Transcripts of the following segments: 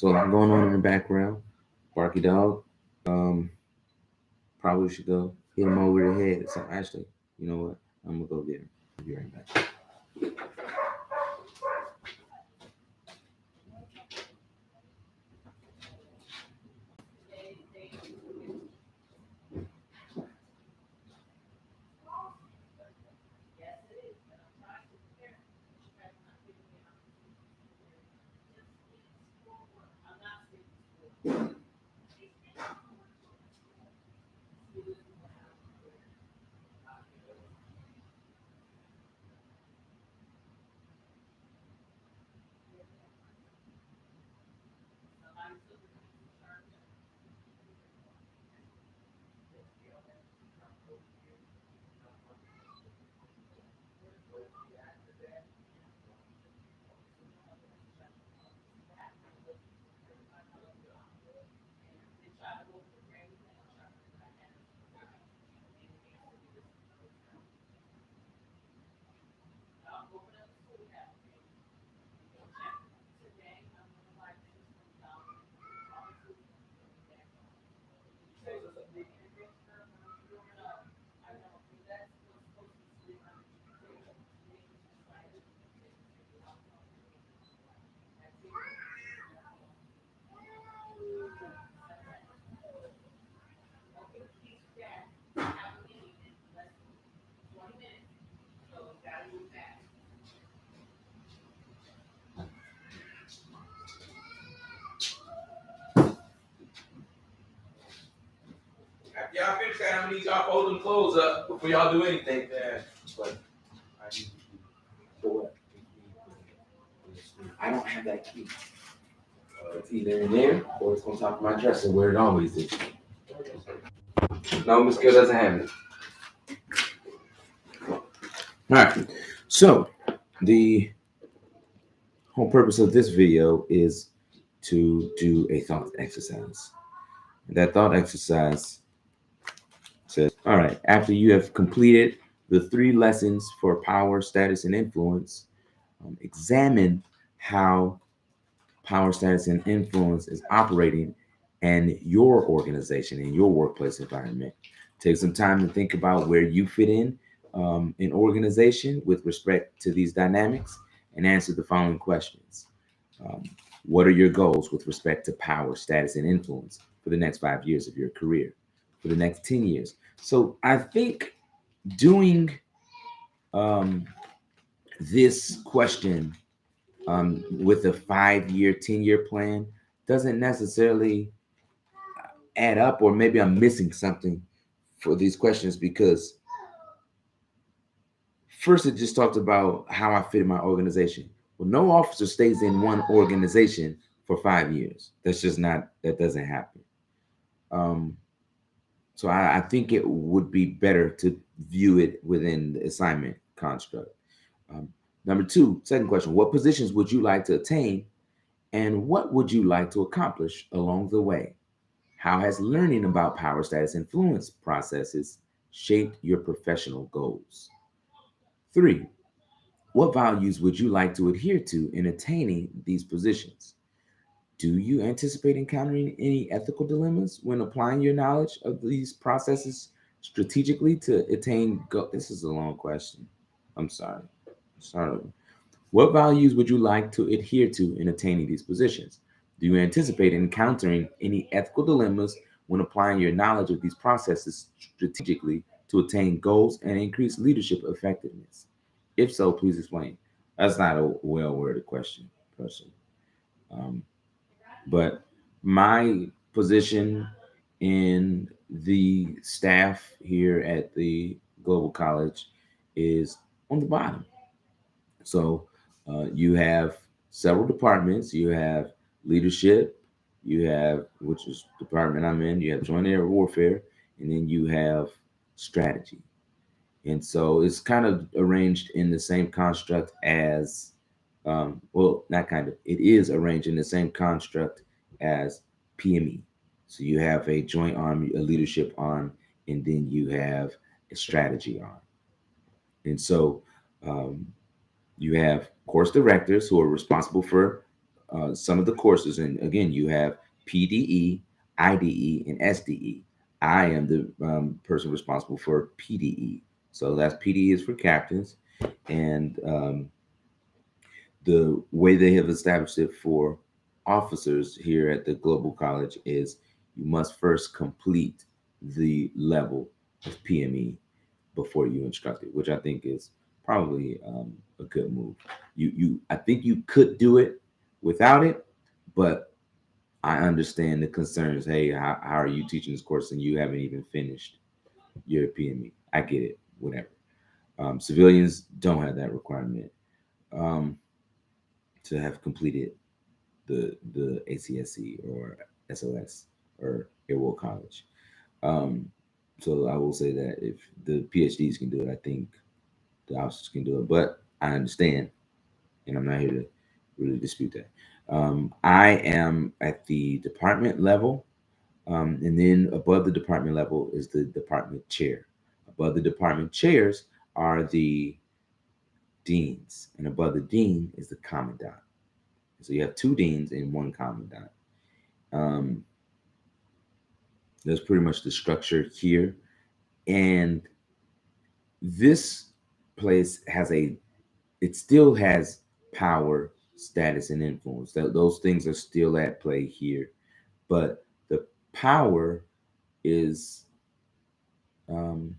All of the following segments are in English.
So a lot going on in the background. Barky dog. Probably should go hit him over the head. So actually, you know what? I'm gonna go get him. I'll be right back. After y'all finish that, I'm gonna need y'all fold them clothes up before y'all do anything. Yeah. But for what? I don't have that key. It's either in there or it's on top of my dresser where it always is. No, Miss Gill doesn't have it. All right. So the whole purpose of this video is to do a thought exercise. That thought exercise says, all right, after you have completed the 3 lessons for power, status, and influence, examine how power, status, and influence is operating in your organization, in your workplace environment. Take some time to think about where you fit in an organization with respect to these dynamics and answer the following questions. What are your goals with respect to power, status, and influence for the next 5 years of your career, for the next 10 years? So I think doing this question with a 5-year, 10-year plan doesn't necessarily add up, or maybe I'm missing something for these questions, because first it just talked about how I fit in my organization. Well, no officer stays in one organization for 5 years. That's just not, that doesn't happen. So I think it would be better to view it within the assignment construct. Number 2, second question, what positions would you like to attain and what would you like to accomplish along the way? How has learning about power, status, influence processes shaped your professional goals? 3, what values would you like to adhere to in attaining these positions? Do you anticipate encountering any ethical dilemmas when applying your knowledge of these processes strategically to attain goals? This is a long question. I'm sorry. What values would you like to adhere to in attaining these positions? Do you anticipate encountering any ethical dilemmas when applying your knowledge of these processes strategically to attain goals and increase leadership effectiveness? If so, please explain. That's not a well-worded question, personally. But my position in the staff here at the Global College is on the bottom. So you have several departments. You have leadership, you have, which is the department I'm in, you have joint air warfare, and then you have strategy. And so it's kind of arranged in the same construct as, well, not kind of, it is arranged in the same construct as PME. So you have a joint arm, a leadership arm, and then you have a strategy arm. And so you have course directors who are responsible for some of the courses, and again, you have PDE, IDE, and SDE. I am the person responsible for PDE. So that's PDE is for captains, and the way they have established it for officers here at the Global College is you must first complete the level of PME before you instruct it, which I think is probably a good move. I think you could do it without it, but I understand the concerns. Hey, how are you teaching this course and you haven't even finished your PME? I get it, whatever. Civilians don't have that requirement um, to have completed the ACSC or SOS or Airwell College. Um, so I will say that if the PhDs can do it, I think the officers can do it. But I understand, and I'm not here to really dispute that. I am at the department level, and then above the department level is the department chair. Above the department chairs are the deans, and above the dean is the commandant. So you have two deans and one commandant. Um, that's pretty much the structure here. And this place has it still has power, status, and influence. Those things are still at play here. But the power is, um,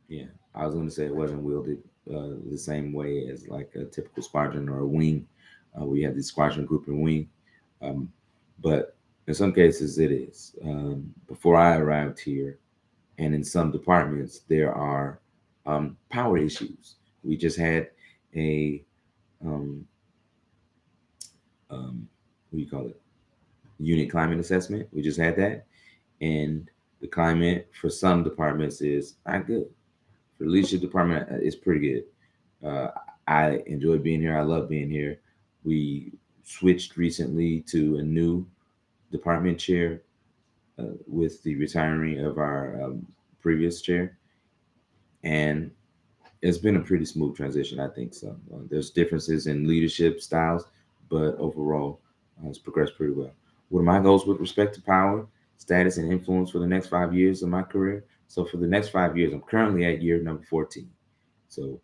yeah, I was going to say it wasn't wielded the same way as like a typical squadron or a wing, where you have the squadron group and wing. Um, but in some cases, it is. Before I arrived here, and in some departments, there are power issues. We just had a um, what do you call it? Unit climate assessment. We just had that, and the climate for some departments is not good. For the leadership department, it's pretty good. I enjoy being here. I love being here. We switched recently to a new department chair with the retiring of our previous chair, and it's been a pretty smooth transition. I think so. There's differences in leadership styles, but overall, it's progressed pretty well. What are my goals with respect to power, status, and influence for the next 5 years of my career? So for the next 5 years, I'm currently at year number 14. So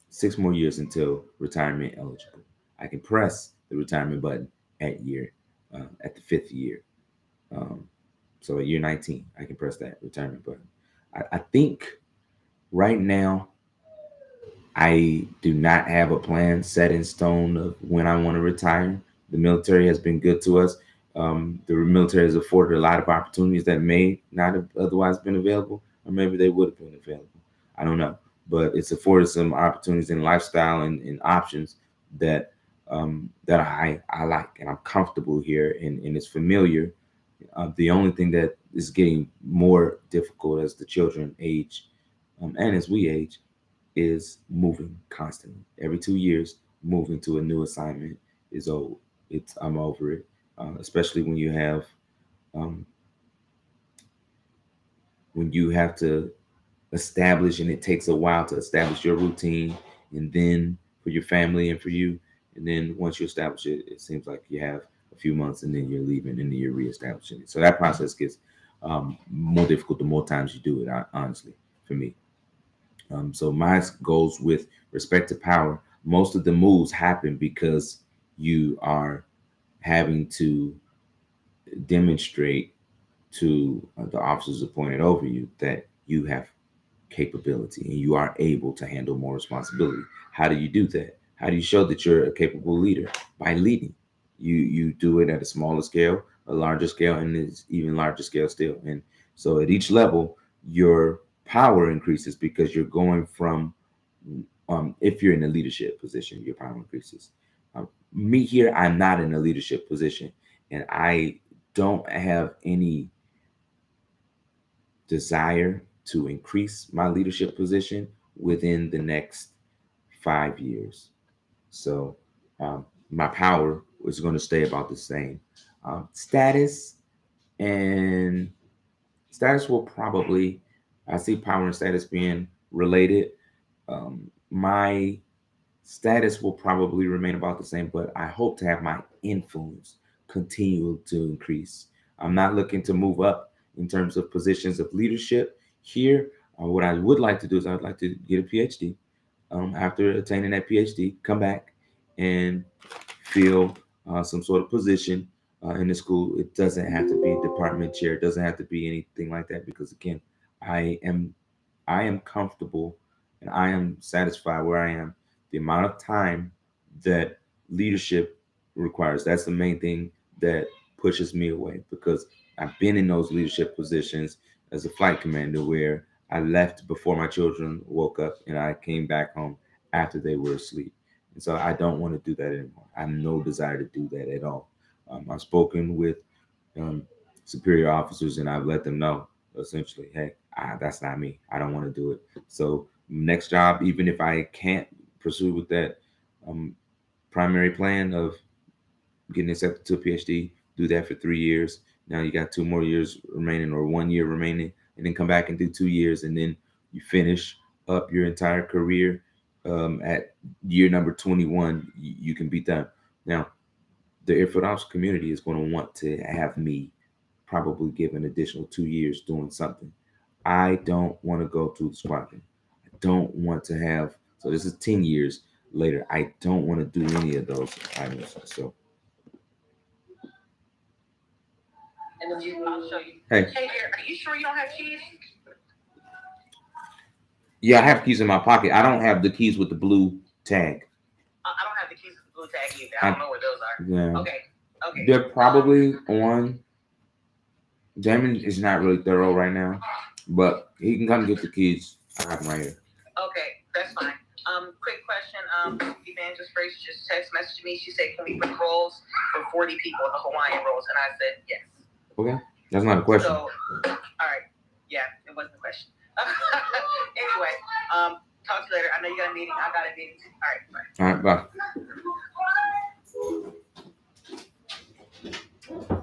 6 more years until retirement eligible. I can press the retirement button at the fifth year. Um, so at year 19, I can press that retirement button. I think right now I do not have a plan set in stone of when I want to retire. The military has been good to us. The military has afforded a lot of opportunities that may not have otherwise been available, or maybe they would have been available. I don't know, but it's afforded some opportunities in lifestyle and options that that I like, and I'm comfortable here, and it's familiar. The only thing that is getting more difficult as the children age, and as we age, is moving constantly. Every 2 years, moving to a new assignment is old. I'm over it, especially um, when you have to establish, and it takes a while to establish your routine, and then for your family and for you, and then once you establish it, it seems like you have a few months, and then you're leaving, and then you're reestablishing it. So that process gets more difficult the more times you do it. Honestly, for me. So my goals with respect to power, most of the moves happen because you are having to demonstrate to the officers appointed over you that you have capability and you are able to handle more responsibility. How do you do that? How do you show that you're a capable leader? By leading. You do it at a smaller scale, a larger scale, and it's even larger scale still. And so at each level, your power increases because you're going from if you're in a leadership position, your power increases. Me here, I'm not in a leadership position, and I don't have any desire to increase my leadership position within the next 5 years. So my power is going to stay about the same. Status and status will probably, I see power and status being related. My Status will probably remain about the same, but I hope to have my influence continue to increase. I'm not looking to move up in terms of positions of leadership here. What I would like to do is I would like to get a PhD. After attaining that PhD, come back and fill some sort of position in the school. It doesn't have to be department chair. It doesn't have to be anything like that because again, I am I am comfortable and I am satisfied where I am. The amount of time that leadership requires, that's the main thing that pushes me away because I've been in those leadership positions as a flight commander where I left before my children woke up and I came back home after they were asleep. And so I don't want to do that anymore. I have no desire to do that at all. I've spoken with um, superior officers and I've let them know essentially, hey, that's not me. I don't want to do it. So next job, even if I can't pursue with that um, primary plan of getting accepted to a PhD, do that for 3 years. Now you got 2 more years remaining or 1 year remaining, and then come back and do 2 years, and then you finish up your entire career at year number 21. You can be done. Now, the airfield officer community is going to want to have me probably give an additional 2 years doing something. I don't want to go to the squadron. I don't want to have, so this is 10 years later. I don't want to do any of those items. So, and then I'll show you. hey, Hey, there, are you sure you don't have keys? yeah, I have keys in my pocket. I don't have the keys with the blue tag. I don't have the keys with the blue tag either. I don't know where those are. Yeah. Okay. Okay. They're probably on. Damon is not really thorough right now, but he can come get the keys. I have them right here. Okay, that's fine. Quick question. Evangelist Grace just text messaged me. She said, "Can we book rolls for 40 people, the Hawaiian rolls?" And I said, "Yes." Okay, that's not a question. So, all right. Yeah, it wasn't a question. Anyway, talk to you later. I know you got a meeting. I got a meeting too. All right, bye. All right, bye.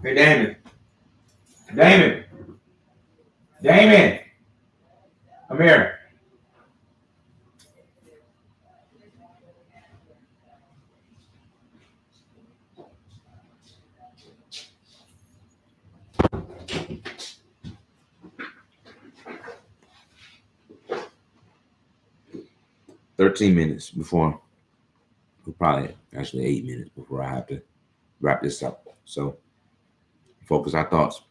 Hey, Damon. Damon. Damon. Come here. 13 minutes before, probably actually 8 minutes before I have to wrap this up. So, focus our thoughts.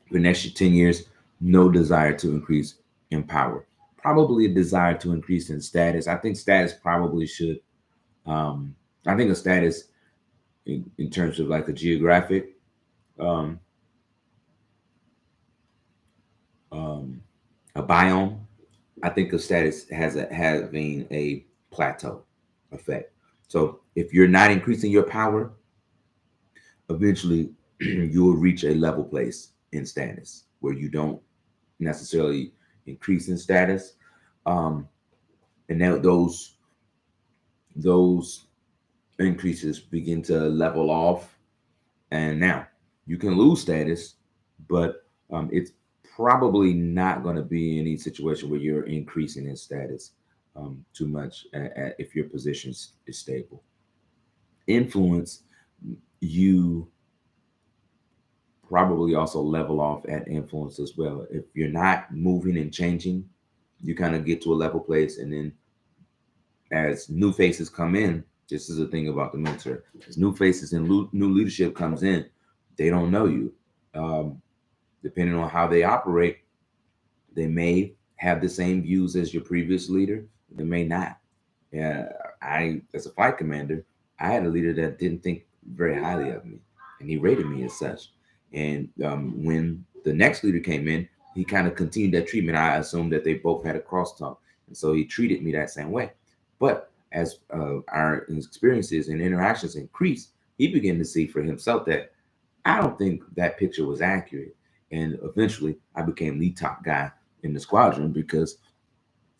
For the next 10 years, no desire to increase in power. Probably a desire to increase in status. I think status probably should. I think a status in terms of like a geographic um, um, a biome. I think a status has having a plateau effect. So if you're not increasing your power, eventually you will reach a level place in status where you don't necessarily increase in status, and now those increases begin to level off, and now you can lose status, but it's probably not going to be any situation where you're increasing in status too much if your position is stable. Influence, you probably also level off at influence as well. If you're not moving and changing, you kind of get to a level place, and then as new faces come in, this is the thing about the military. As new faces and new leadership comes in, they don't know you. Um, Depending on how they operate, they may have the same views as your previous leader. They may not. Yeah, as a flight commander, I had a leader that didn't think very highly of me, and he rated me as such. And when the next leader came in, he kind of continued that treatment. I assumed that they both had a crosstalk, and so he treated me that same way. But as our experiences and interactions increased, he began to see for himself that I don't think that picture was accurate. And eventually, I became the top guy in the squadron because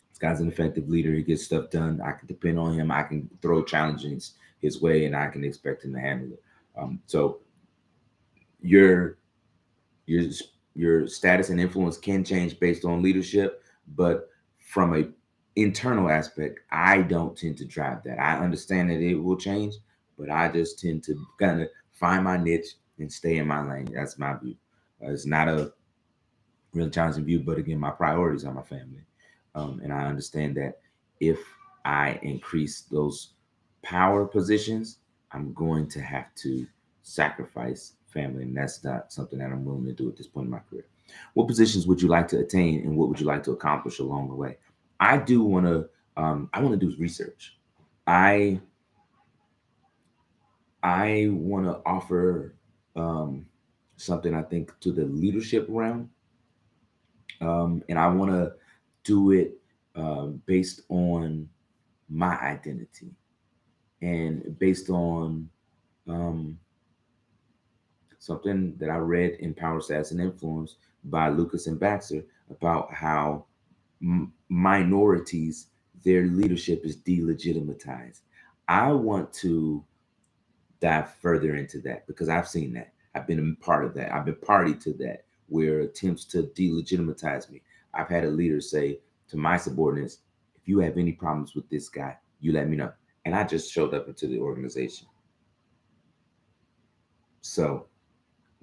this guy's an effective leader. He gets stuff done. I can depend on him. I can throw challenges his way, and I can expect him to handle it. So your your status and influence can change based on leadership, but from a internal aspect, I don't tend to drive that. I understand that it will change, but I just tend to kind of find my niche and stay in my lane. That's my view. It's not a really challenging view, but again, my priorities are my family. And I understand that if I increase those power positions, I'm going to have to sacrifice family, and that's not something that I'm willing to do at this point in my career. What positions would you like to attain, and what would you like to accomplish along the way? I do want to. I want to do research. I I want to offer um, something I think to the leadership realm, and I want to do it based on my identity and based on um, something that I read in Power, Stats, and Influence by Lucas and Baxter about how minorities, their leadership is delegitimatized. I want to dive further into that because I've seen that. I've been a part of that. I've been party to that where attempts to delegitimize me. I've had a leader say to my subordinates, if you have any problems with this guy, you let me know. And I just showed up into the organization. So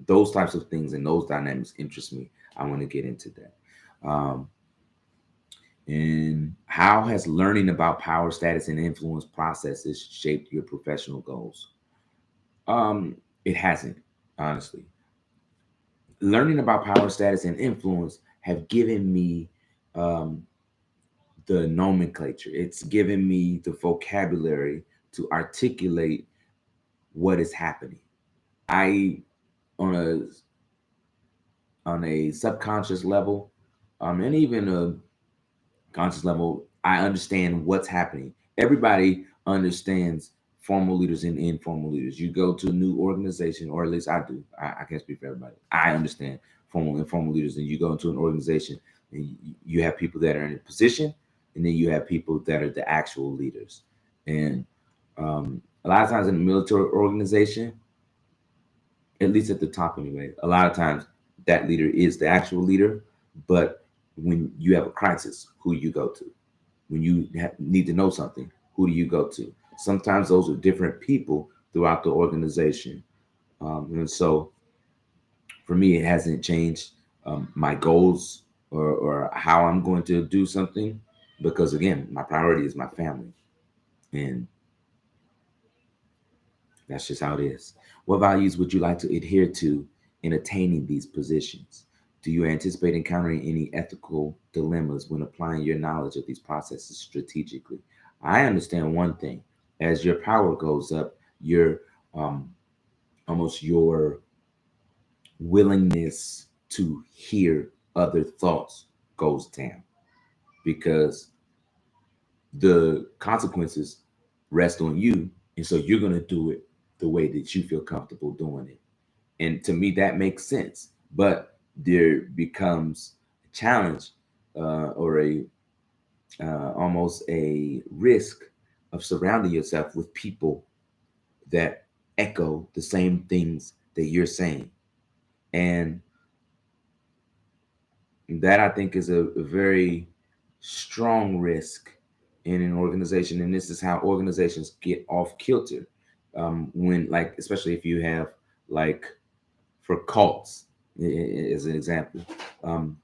those types of things and those dynamics interest me. I want to get into that. And how has learning about power, status, and influence processes shaped your professional goals? It hasn't, honestly. Learning about power, status, and influence have given me um, the nomenclature. It's given me the vocabulary to articulate what is happening. I on a subconscious level, and even a conscious level, I understand what's happening. Everybody understands formal leaders and informal leaders. You go to a new organization, or at least I do. I can't speak for everybody. I understand formal and informal leaders, and you go into an organization and you have people that are in a position, and then you have people that are the actual leaders. And a lot of times in a military organization, at least at the top anyway, a lot of times that leader is the actual leader. But when you have a crisis, who you go to? When you need to know something, who do you go to? Sometimes those are different people throughout the organization. And so for me, it hasn't changed my goals or how I'm going to do something because, again, my priority is my family. And that's just how it is. What values would you like to adhere to in attaining these positions? Do you anticipate encountering any ethical dilemmas when applying your knowledge of these processes strategically? I understand one thing: as your power goes up, your um, almost your willingness to hear other thoughts goes down because the consequences rest on you, and so you're going to do it the way that you feel comfortable doing it. And to me, that makes sense. But there becomes a challenge or a almost a risk of surrounding yourself with people that echo the same things that you're saying. And that I think is a very strong risk in an organization. And this is how organizations get off kilter. When, like, especially if you have, like, for cults, as an example, um,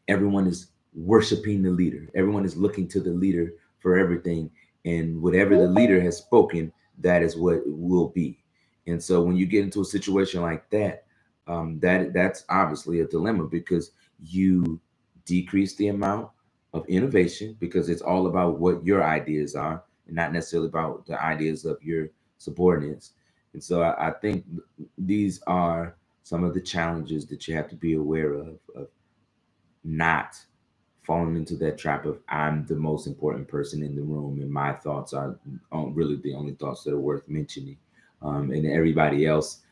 everyone is worshiping the leader. Everyone is looking to the leader for everything, and whatever the leader has spoken, that is what it will be. And so, when you get into a situation like that, that's obviously a dilemma because you decrease the amount of innovation because it's all about what your ideas are and not necessarily about the ideas of your subordinates. And so, I think these are some of the challenges that you have to be aware of not falling into that trap of I'm the most important person in the room and my thoughts are really the only thoughts that are worth mentioning. And everybody else,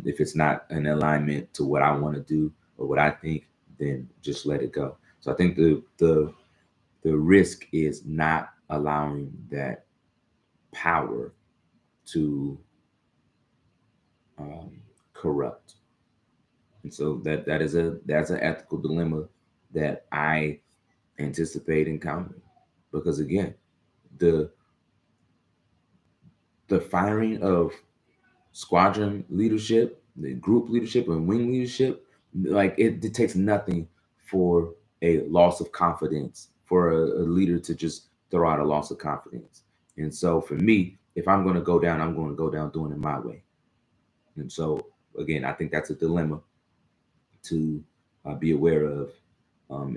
if it's not an alignment to what I want to do or what I think, then just let it go. So I think the risk is not allowing that power to um, corrupt. And so that's an ethical dilemma that I anticipate encountering. because again, the the firing of squadron leadership, the group leadership, and wing leadership, like it takes nothing for a loss of confidence for a leader to just throw out a loss of confidence. And so for me, if I'm going to go down, I'm going to go down doing it my way. And so again, I think that's a dilemma to be aware of,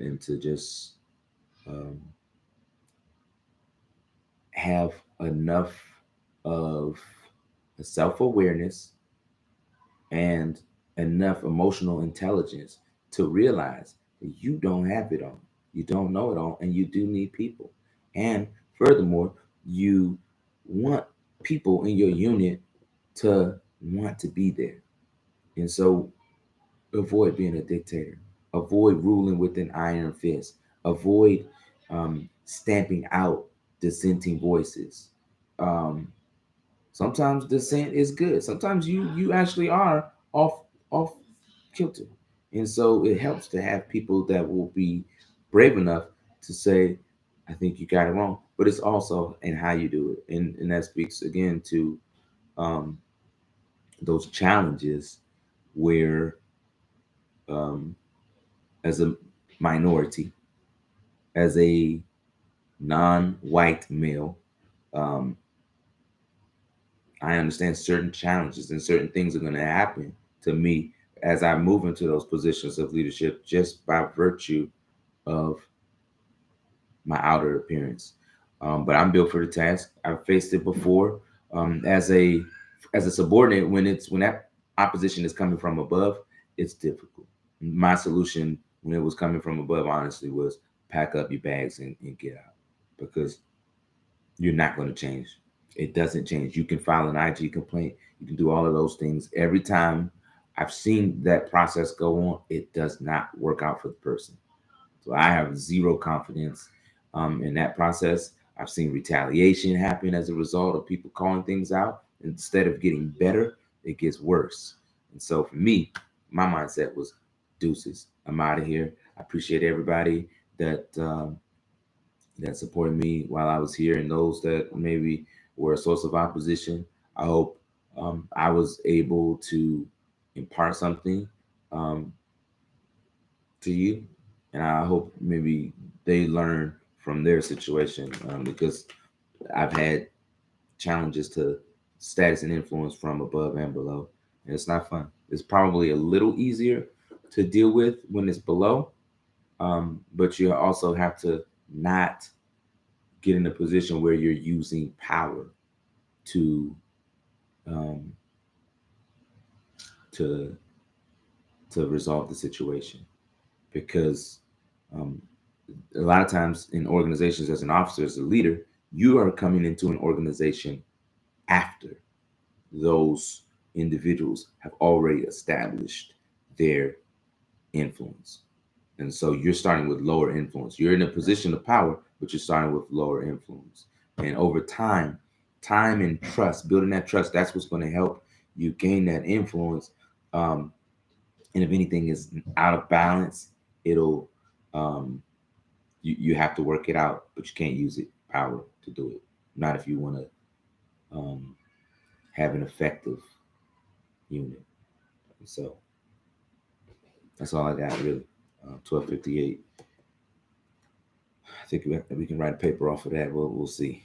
and to just um, have enough of self awareness and enough emotional intelligence to realize that you don't have it all. You don't know it all, and you do need people. And furthermore, you want people in your unit to want to be there. And so avoid being a dictator, avoid ruling with an iron fist, avoid stamping out dissenting voices. Um, Sometimes dissent is good. Sometimes you actually are off kilter, and so it helps to have people that will be brave enough to say, "I think you got it wrong," but it's also in how you do it, and that speaks again to um, those challenges where, um, as a minority, as a non-white male, um, I understand certain challenges and certain things are going to happen to me as I move into those positions of leadership just by virtue of my outer appearance. But I'm built for the task. I've faced it before as a subordinate when that opposition is coming from above. It's difficult. My solution when it was coming from above, honestly, was pack up your bags and get out because you're not going to change. It doesn't change. You can file an IG complaint. You can do all of those things. Every time I've seen that process go on, it does not work out for the person. So I have zero confidence in that process. I've seen retaliation happen as a result of people calling things out. Instead of getting better, it gets worse. And so for me, my mindset was deuces. I'm out of here. I appreciate everybody that supported me while I was here and those that maybe were a source of opposition. I hope I was able to impart something um, to you, and I hope maybe they learn from their situation because I've had challenges to status and influence from above and below, and it's not fun. It's probably a little easier to deal with when it's below, but you also have to not get in a position where you're using power to um, to to resolve the situation because um, a lot of times in organizations as an officer as a leader you are coming into an organization after those individuals have already established their influence. And so you're starting with lower influence. You're in a position of power, but you're starting with lower influence. And over time, time and trust, building that trust, that's what's going to help you gain that influence. Um, and if anything is out of balance, it'll um, you have to work it out, but you can't use it power to do it. Not if you want to um, have an effective unit. So that's all I got really. 1258. I think we can write a paper off of that. We'll see.